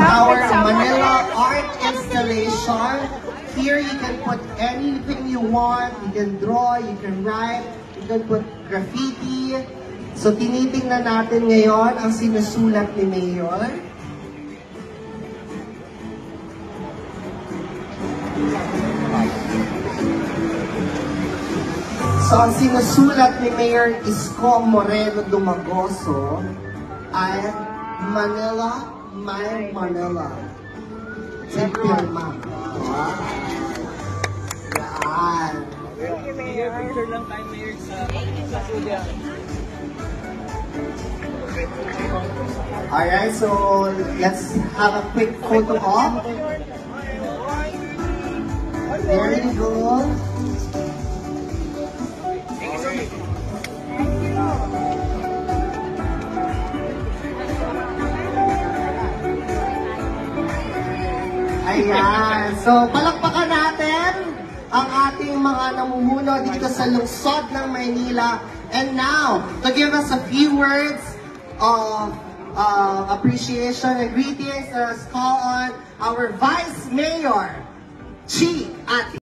our Manila art installation. Here you can put anything you want. You can draw, you can write, you can put graffiti. So tinitingnan natin ngayon ang sinusulat ni Mayor. So ang sinusulat ni Mayor Isko Moreno Dumagoso ay Manila, my Manila. Sepirma. Yan. Picture lang tayo, Mayor, sa studio. Alright, so let's have a quick photo op. There you go. Ayan. So, palakpakan natin ang ating mga namumuno dito sa lungsod ng Maynila. And now, to give us a few words of appreciation and greetings, let's call on our Vice Mayor, Chi Ati.